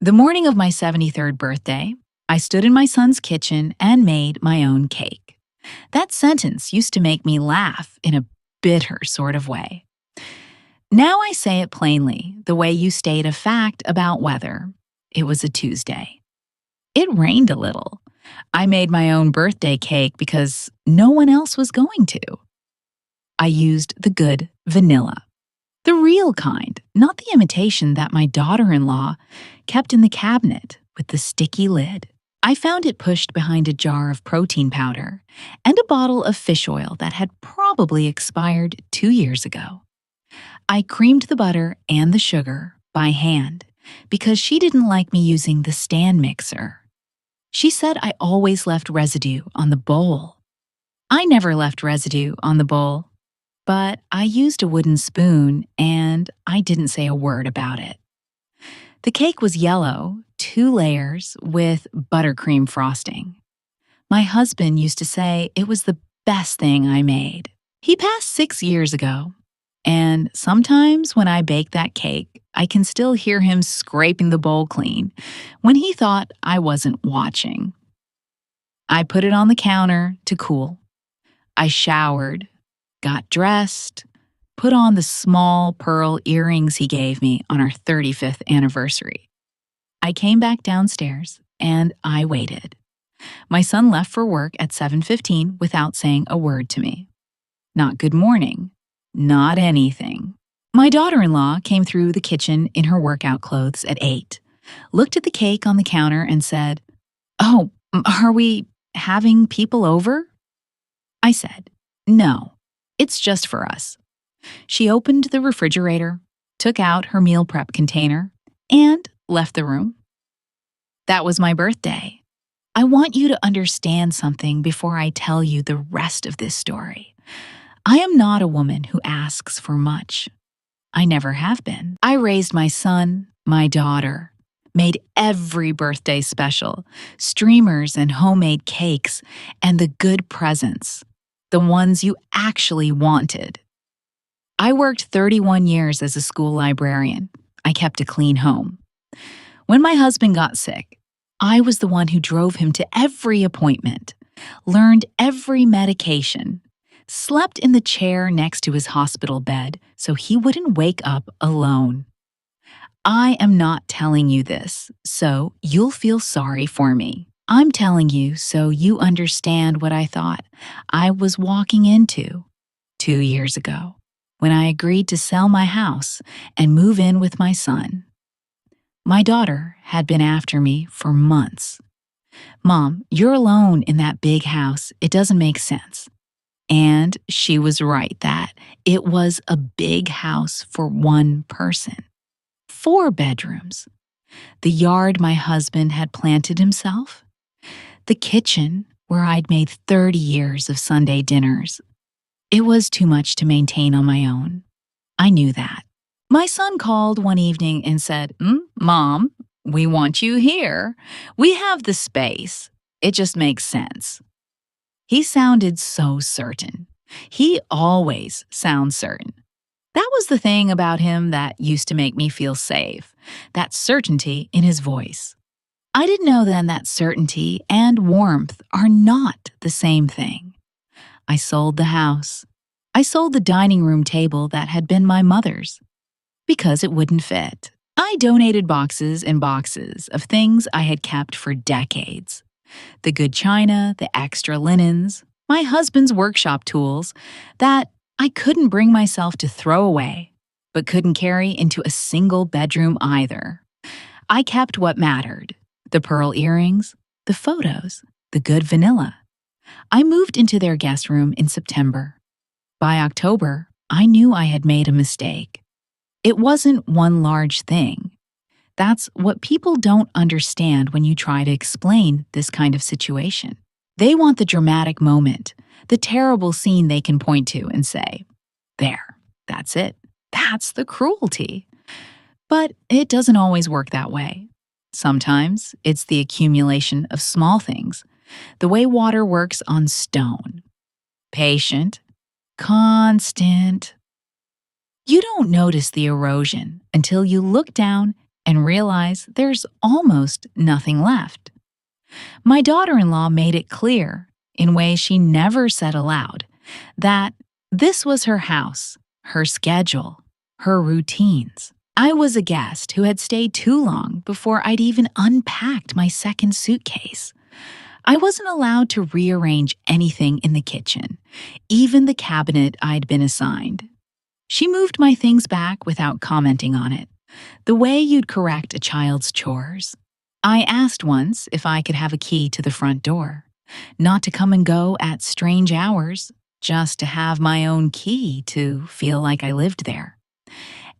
The morning of my 73rd birthday, I stood in my son's kitchen and made my own cake. That sentence used to make me laugh in a bitter sort of way. Now I say it plainly, the way you state a fact about weather. It was a Tuesday. It rained a little. I made my own birthday cake because no one else was going to. I used the good vanilla. The real kind, not the imitation that my daughter in law kept in the cabinet with the sticky lid. I found it pushed behind a jar of protein powder and a bottle of fish oil that had probably expired 2 years ago. I creamed the butter and the sugar by hand because she didn't like me using the stand mixer. She said I always left residue on the bowl. I never left residue on the bowl, but I used a wooden spoon and I didn't say a word about it. The cake was yellow, 2 layers with buttercream frosting. My husband used to say it was the best thing I made. He passed 6 years ago, and sometimes when I bake that cake, I can still hear him scraping the bowl clean when he thought I wasn't watching. I put it on the counter to cool. I showered, got dressed, put on the small pearl earrings he gave me on our 35th anniversary. I came back downstairs and I waited. My son left for work at 7:15 without saying a word to me. Not good morning, not anything. My daughter-in-law came through the kitchen in her workout clothes at 8, looked at the cake on the counter and said, "Oh, are we having people over?" I said, "No, it's just for us." She opened the refrigerator, took out her meal prep container, and left the room. That was my birthday. I want you to understand something before I tell you the rest of this story. I am not a woman who asks for much. I never have been. I raised my son, my daughter, made every birthday special, streamers and homemade cakes, and the good presents, the ones you actually wanted. I worked 31 years as a school librarian. I kept a clean home. When my husband got sick, I was the one who drove him to every appointment, learned every medication, slept in the chair next to his hospital bed so he wouldn't wake up alone. I am not telling you this, so you'll feel sorry for me. I'm telling you so you understand what I thought I was walking into 2 years ago when I agreed to sell my house and move in with my son. My daughter had been after me for months. "Mom, you're alone in that big house. It doesn't make sense." And she was right that it was a big house for one person. 4 bedrooms. The yard my husband had planted himself. The kitchen where I'd made 30 years of Sunday dinners. It was too much to maintain on my own. I knew that. My son called one evening and said, "Mom, we want you here. We have the space. It just makes sense." He sounded so certain. He always sounds certain. That was the thing about him that used to make me feel safe, that certainty in his voice. I didn't know then that certainty and warmth are not the same thing. I sold the house. I sold the dining room table that had been my mother's because it wouldn't fit. I donated boxes and boxes of things I had kept for decades. The good china, the extra linens, my husband's workshop tools that I couldn't bring myself to throw away, but couldn't carry into a single bedroom either. I kept what mattered: the pearl earrings, the photos, the good vanilla. I moved into their guest room in September. By October, I knew I had made a mistake. It wasn't one large thing. That's what people don't understand when you try to explain this kind of situation. They want the dramatic moment, the terrible scene they can point to and say, "There, that's it. That's the cruelty." But it doesn't always work that way. Sometimes it's the accumulation of small things, the way water works on stone. Patient, constant. You don't notice the erosion until you look down and realize there's almost nothing left. My daughter-in-law made it clear, in ways she never said aloud, that this was her house, her schedule, her routines. I was a guest who had stayed too long before I'd even unpacked my second suitcase. I wasn't allowed to rearrange anything in the kitchen, even the cabinet I'd been assigned. She moved my things back without commenting on it, the way you'd correct a child's chores. I asked once if I could have a key to the front door, not to come and go at strange hours, just to have my own key to feel like I lived there.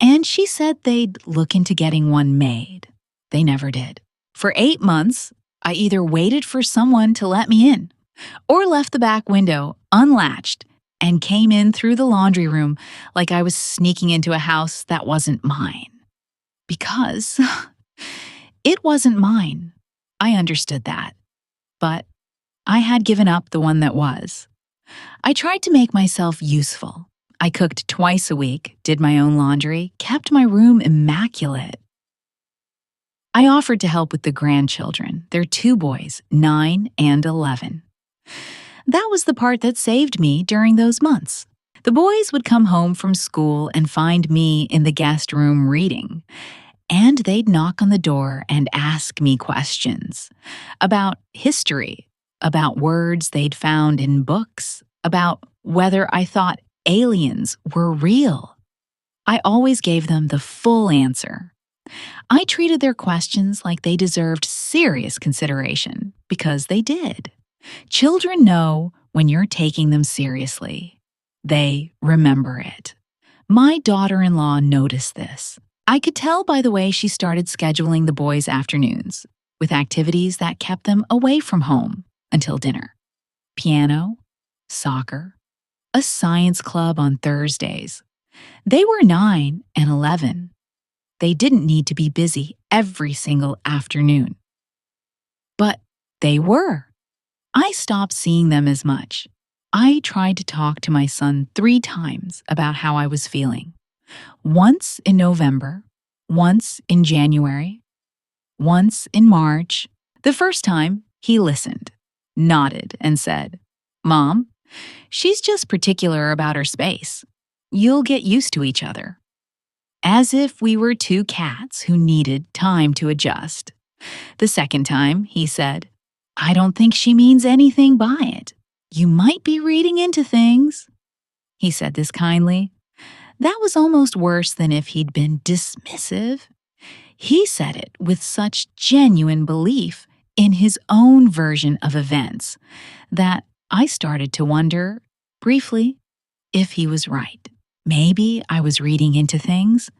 And she said they'd look into getting one made. They never did. For 8 months, I either waited for someone to let me in or left the back window unlatched and came in through the laundry room like I was sneaking into a house that wasn't mine. Because it wasn't mine. I understood that. But I had given up the one that was. I tried to make myself useful. I cooked twice a week, did my own laundry, kept my room immaculate. I offered to help with the grandchildren, their 2 boys, 9 and 11. That was the part that saved me during those months. The boys would come home from school and find me in the guest room reading, and they'd knock on the door and ask me questions about history, about words they'd found in books, about whether I thought aliens were real. I always gave them the full answer. I treated their questions like they deserved serious consideration, because they did. Children know when you're taking them seriously. They remember it. My daughter-in-law noticed this. I could tell by the way she started scheduling the boys' afternoons, with activities that kept them away from home until dinner. Piano, soccer, a science club on Thursdays. They were 9 and 11. They didn't need to be busy every single afternoon. But they were. I stopped seeing them as much. I tried to talk to my son 3 times about how I was feeling. Once in November, once in January, once in March. The first time, he listened, nodded, and said, "Mom, she's just particular about her space. You'll get used to each other." As if we were 2 cats who needed time to adjust. The second time, he said, "I don't think she means anything by it. You might be reading into things." He said this kindly. That was almost worse than if he'd been dismissive. He said it with such genuine belief in his own version of events that I started to wonder, briefly, if he was right. Maybe I was reading into things.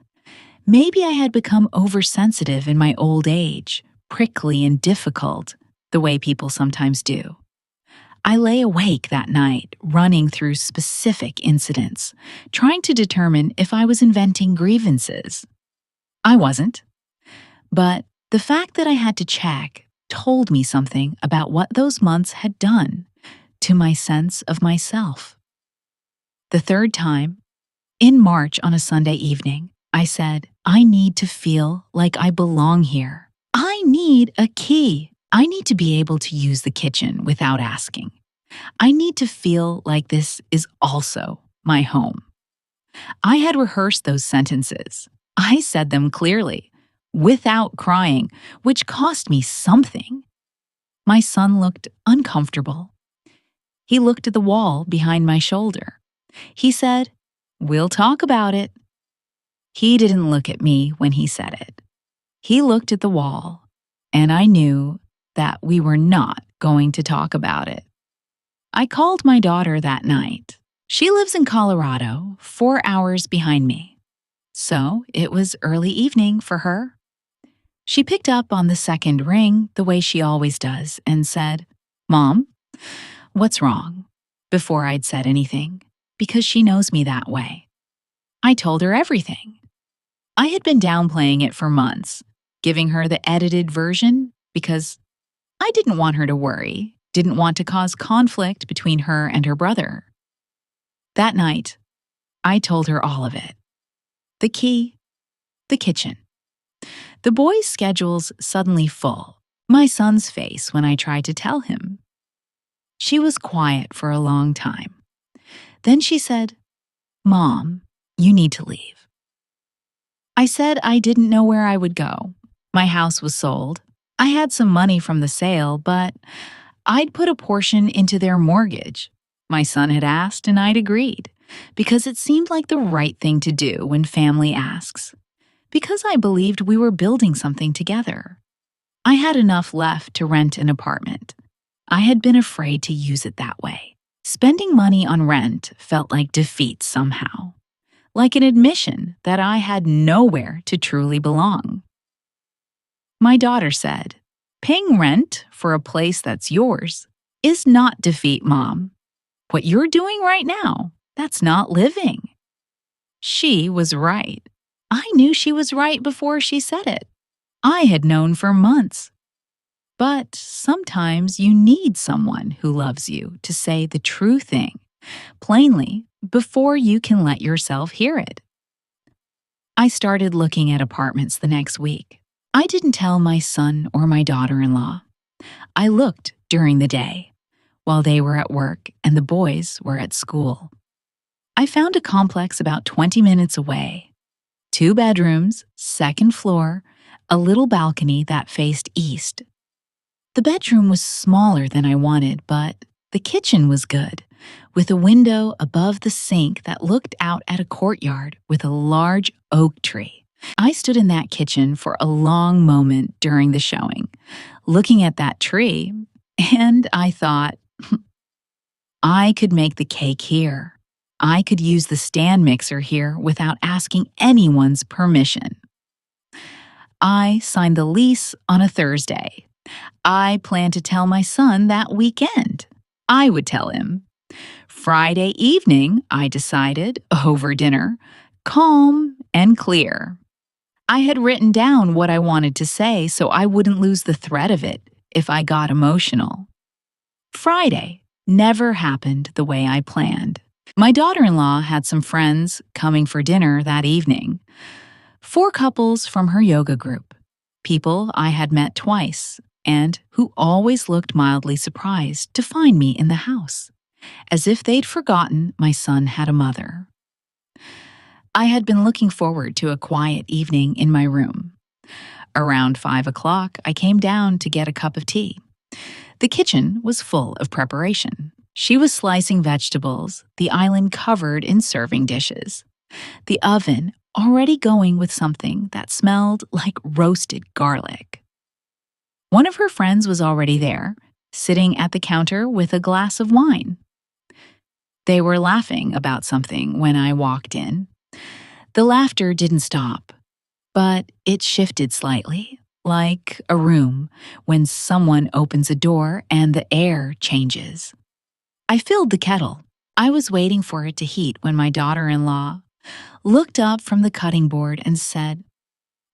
Maybe I had become oversensitive in my old age, prickly and difficult, the way people sometimes do. I lay awake that night, running through specific incidents, trying to determine if I was inventing grievances. I wasn't. But the fact that I had to check told me something about what those months had done to my sense of myself. The third time, in March on a Sunday evening, I said, I need to feel like I belong here. I need a key. I need to be able to use the kitchen without asking. I need to feel like this is also my home. I had rehearsed those sentences. I said them clearly, without crying, which cost me something. My son looked uncomfortable. He looked at the wall behind my shoulder. He said, "We'll talk about it." He didn't look at me when he said it. He looked at the wall, and I knew that we were not going to talk about it. I called my daughter that night. She lives in Colorado, 4 hours behind me. So it was early evening for her. She picked up on the second ring the way she always does and said, "Mom, what's wrong?" before I'd said anything, because she knows me that way. I told her everything. I had been downplaying it for months, giving her the edited version because I didn't want her to worry, didn't want to cause conflict between her and her brother. That night, I told her all of it. The key, the kitchen, The boys' schedules suddenly full. My son's face when I tried to tell him. She was quiet for a long time. Then she said, "Mom, you need to leave." I said I didn't know where I would go. My house was sold. I had some money from the sale, but I'd put a portion into their mortgage. My son had asked, and I'd agreed, because it seemed like the right thing to do when family asks, because I believed we were building something together. I had enough left to rent an apartment. I had been afraid to use it that way. Spending money on rent felt like defeat somehow, like an admission that I had nowhere to truly belong. My daughter said, "Paying rent for a place that's yours is not defeat, Mom. What you're doing right now, that's not living." She was right. I knew she was right before she said it. I had known for months. But sometimes you need someone who loves you to say the true thing, plainly, before you can let yourself hear it. I started looking at apartments the next week. I didn't tell my son or my daughter-in-law. I looked during the day, while they were at work and the boys were at school. I found a complex about 20 minutes away. 2 bedrooms, second floor, a little balcony that faced east. The bedroom was smaller than I wanted, but the kitchen was good, with a window above the sink that looked out at a courtyard with a large oak tree. I stood in that kitchen for a long moment during the showing, looking at that tree, and I thought, I could make the cake here. I could use the stand mixer here without asking anyone's permission. I signed the lease on a Thursday. I planned to tell my son that weekend. I would tell him. Friday evening, I decided, over dinner, calm and clear. I had written down what I wanted to say so I wouldn't lose the thread of it if I got emotional. Friday never happened the way I planned. My daughter-in-law had some friends coming for dinner that evening. 4 couples from her yoga group, people I had met twice, and who always looked mildly surprised to find me in the house, as if they'd forgotten my son had a mother. I had been looking forward to a quiet evening in my room. Around 5 o'clock, I came down to get a cup of tea. The kitchen was full of preparation. She was slicing vegetables, the island covered in serving dishes, the oven already going with something that smelled like roasted garlic. One of her friends was already there, sitting at the counter with a glass of wine. They were laughing about something when I walked in. The laughter didn't stop, but it shifted slightly, like a room when someone opens a door and the air changes. I filled the kettle. I was waiting for it to heat when my daughter-in-law looked up from the cutting board and said,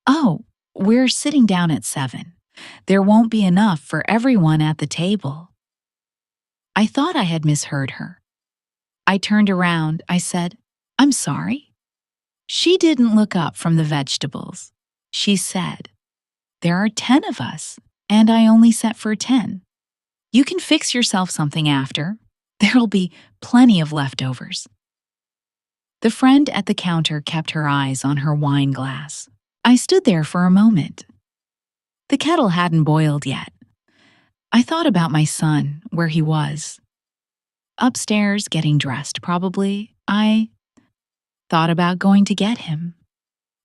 "Oh, we're sitting down at 7. There won't be enough for everyone at the table." I thought I had misheard her. I turned around. I said, "I'm sorry." She didn't look up from the vegetables. She said, "There are 10 of us, and I only set for 10. You can fix yourself something after. There'll be plenty of leftovers." The friend at the counter kept her eyes on her wine glass. I stood there for a moment. The kettle hadn't boiled yet. I thought about my son, where he was. Upstairs, getting dressed, probably. I thought about going to get him.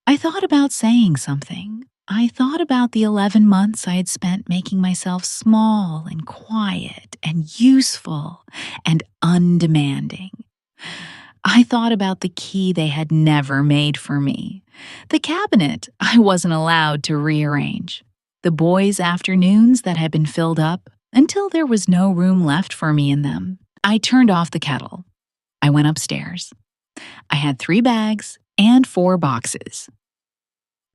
I thought about saying something. I thought about the 11 months I had spent making myself small and quiet and useful and undemanding. I thought about the key they had never made for me, the cabinet I wasn't allowed to rearrange, the boys' afternoons that had been filled up until there was no room left for me in them. I turned off the kettle. I went upstairs. I had 3 bags and 4 boxes.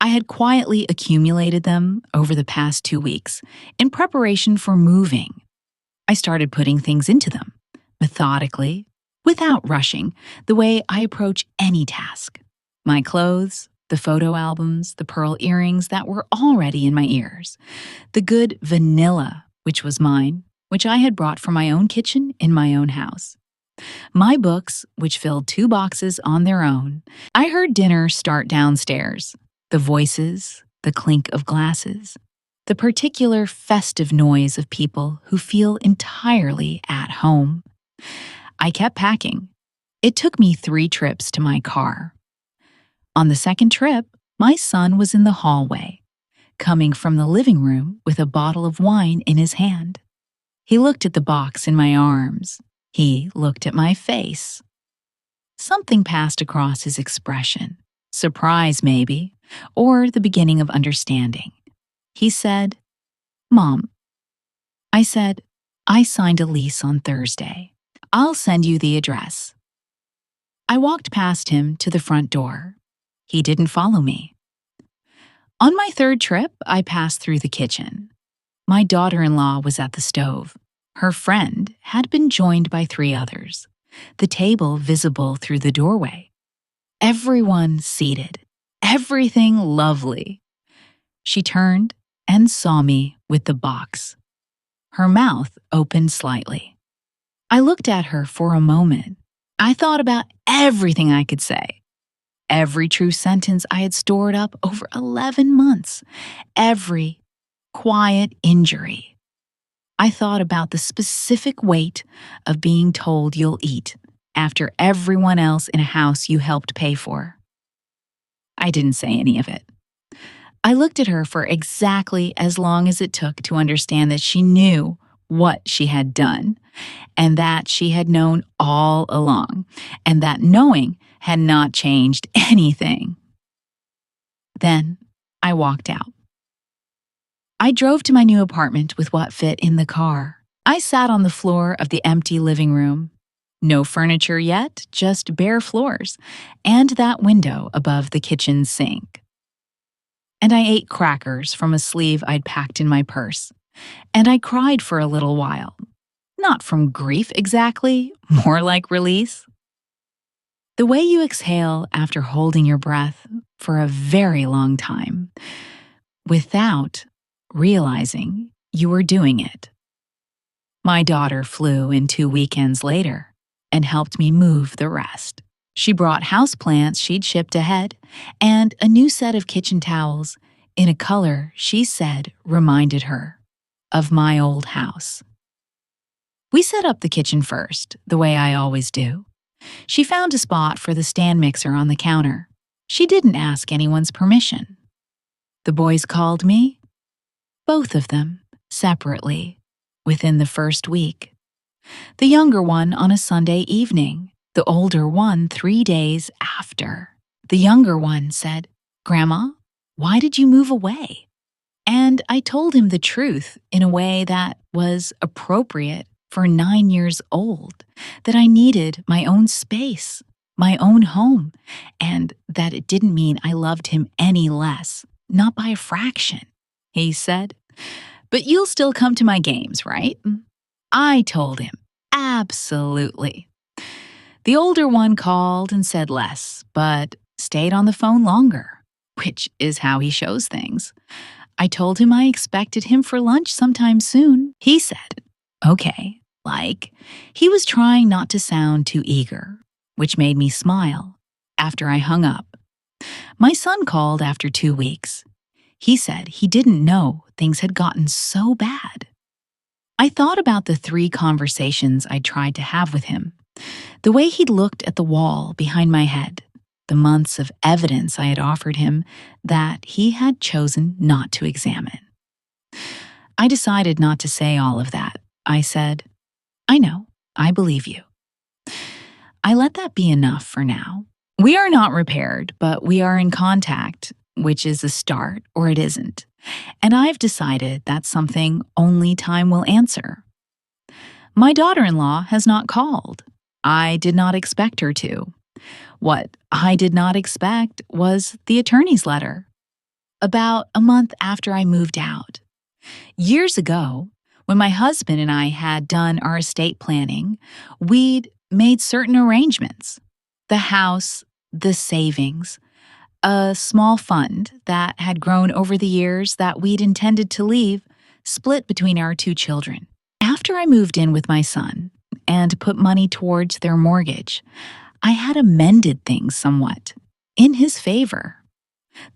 I had quietly accumulated them over the past 2 weeks in preparation for moving. I started putting things into them, methodically, without rushing, the way I approach any task. My clothes, the photo albums, the pearl earrings that were already in my ears, the good vanilla, which was mine, which I had brought from my own kitchen in my own house, my books, which filled 2 boxes on their own. I heard dinner start downstairs, the voices, the clink of glasses, the particular festive noise of people who feel entirely at home. I kept packing. It took me 3 trips to my car. On the second trip, my son was in the hallway, coming from the living room with a bottle of wine in his hand. He looked at the box in my arms. He looked at my face. Something passed across his expression, surprise maybe, or the beginning of understanding. He said, "Mom." I said, "I signed a lease on Thursday. I'll send you the address." I walked past him to the front door. He didn't follow me. On my third trip, I passed through the kitchen. My daughter-in-law was at the stove. Her friend had been joined by 3 others, the table visible through the doorway. Everyone seated, everything lovely. She turned and saw me with the box. Her mouth opened slightly. I looked at her for a moment. I thought about everything I could say. Every true sentence I had stored up over 11 months. Every quiet injury. I thought about the specific weight of being told you'll eat after everyone else in a house you helped pay for. I didn't say any of it. I looked at her for exactly as long as it took to understand that she knew what she had done, and that she had known all along, and that knowing had not changed anything. Then I walked out. I drove to my new apartment with what fit in the car. I sat on the floor of the empty living room. No furniture yet, just bare floors, and that window above the kitchen sink. And I ate crackers from a sleeve I'd packed in my purse. And I cried for a little while. Not from grief exactly, more like release. The way you exhale after holding your breath for a very long time, without realizing you were doing it. My daughter flew in 2 weekends later and helped me move the rest. She brought houseplants she'd shipped ahead and a new set of kitchen towels in a color she said reminded her of my old house. We set up the kitchen first, the way I always do. She found a spot for the stand mixer on the counter. She didn't ask anyone's permission. The boys called me, both of them, separately, within the first week. The younger one on a Sunday evening, the older one 3 days after. The younger one said, "Grandma, why did you move away?" And I told him the truth in a way that was appropriate for 9 years old, that I needed my own space, my own home, and that it didn't mean I loved him any less, not by a fraction. He said, "But you'll still come to my games, right?" I told him, absolutely. The older one called and said less, but stayed on the phone longer, which is how he shows things. I told him I expected him for lunch sometime soon. He said, okay, like he was trying not to sound too eager, which made me smile after I hung up. My son called after 2 weeks. He said he didn't know things had gotten so bad. I thought about the 3 conversations I tried to have with him, the way he'd looked at the wall behind my head, the months of evidence I had offered him that he had chosen not to examine. I decided not to say all of that. I said, "I know, I believe you." I let that be enough for now. We are not repaired, but we are in contact, which is a start or it isn't. And I've decided that's something only time will answer. My daughter-in-law has not called. I did not expect her to. What I did not expect was the attorney's letter. About a month after I moved out. Years ago, when my husband and I had done our estate planning, we'd made certain arrangements. The house, the savings, A small fund that had grown over the years that we'd intended to leave split between our two children. After I moved in with my son and put money towards their mortgage, I had amended things somewhat in his favor.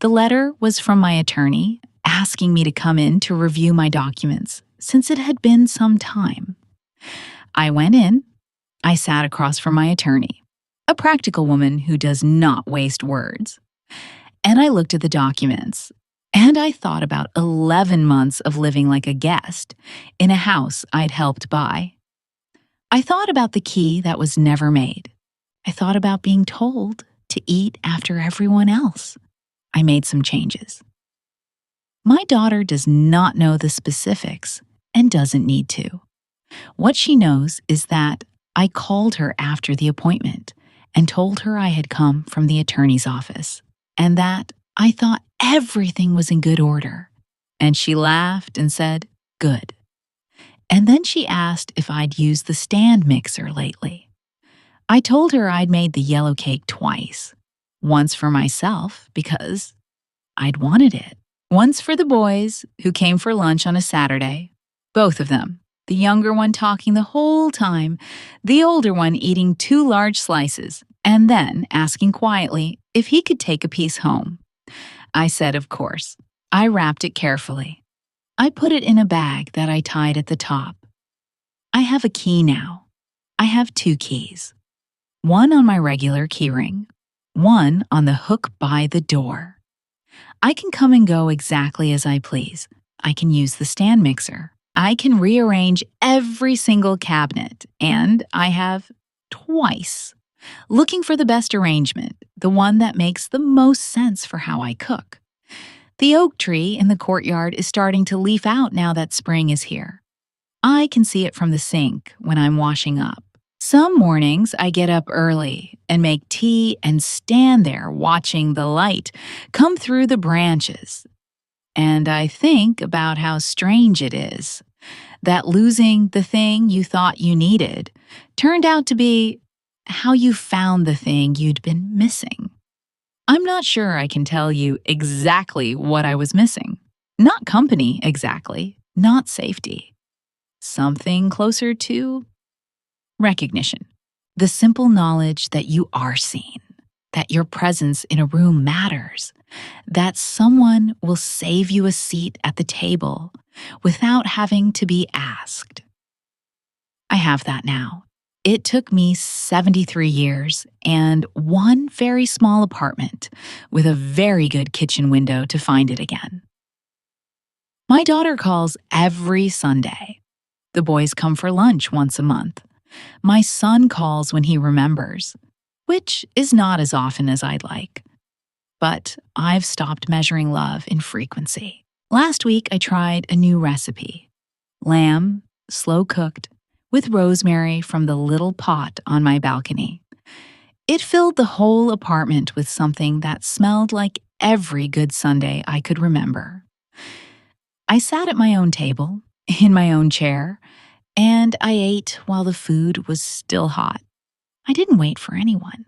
The letter was from my attorney asking me to come in to review my documents since it had been some time. I went in, I sat across from my attorney, a practical woman who does not waste words, and I looked at the documents. And I thought about 11 months of living like a guest in a house I'd helped buy. I thought about the key that was never made. I thought about being told to eat after everyone else. I made some changes. My daughter does not know the specifics and doesn't need to. What she knows is that I called her after the appointment and told her I had come from the attorney's office and that I thought everything was in good order. And she laughed and said, "Good." And then she asked if I'd used the stand mixer lately. I told her I'd made the yellow cake twice. Once for myself, because I'd wanted it. Once for the boys, who came for lunch on a Saturday. Both of them, the younger one talking the whole time, the older one eating 2 large slices, and then asking quietly if he could take a piece home. I said, of course. I wrapped it carefully. I put it in a bag that I tied at the top. I have a key now. I have 2 keys. One on my regular keyring, one on the hook by the door. I can come and go exactly as I please. I can use the stand mixer. I can rearrange every single cabinet, and I have twice, looking for the best arrangement, the one that makes the most sense for how I cook. The oak tree in the courtyard is starting to leaf out now that spring is here. I can see it from the sink when I'm washing up. Some mornings I get up early and make tea and stand there watching the light come through the branches. And I think about how strange it is that losing the thing you thought you needed turned out to be how you found the thing you'd been missing. I'm not sure I can tell you exactly what I was missing. Not company, exactly. Not safety. Something closer to recognition. The simple knowledge that you are seen, that your presence in a room matters, that someone will save you a seat at the table without having to be asked. I have that now. It took me 73 years and one very small apartment with a very good kitchen window to find it again. My daughter calls every Sunday. The boys come for lunch once a month. My son calls when he remembers, which is not as often as I'd like. But I've stopped measuring love in frequency. Last week, I tried a new recipe. Lamb, slow cooked, with rosemary from the little pot on my balcony. It filled the whole apartment with something that smelled like every good Sunday I could remember. I sat at my own table, in my own chair, and I ate while the food was still hot. I didn't wait for anyone.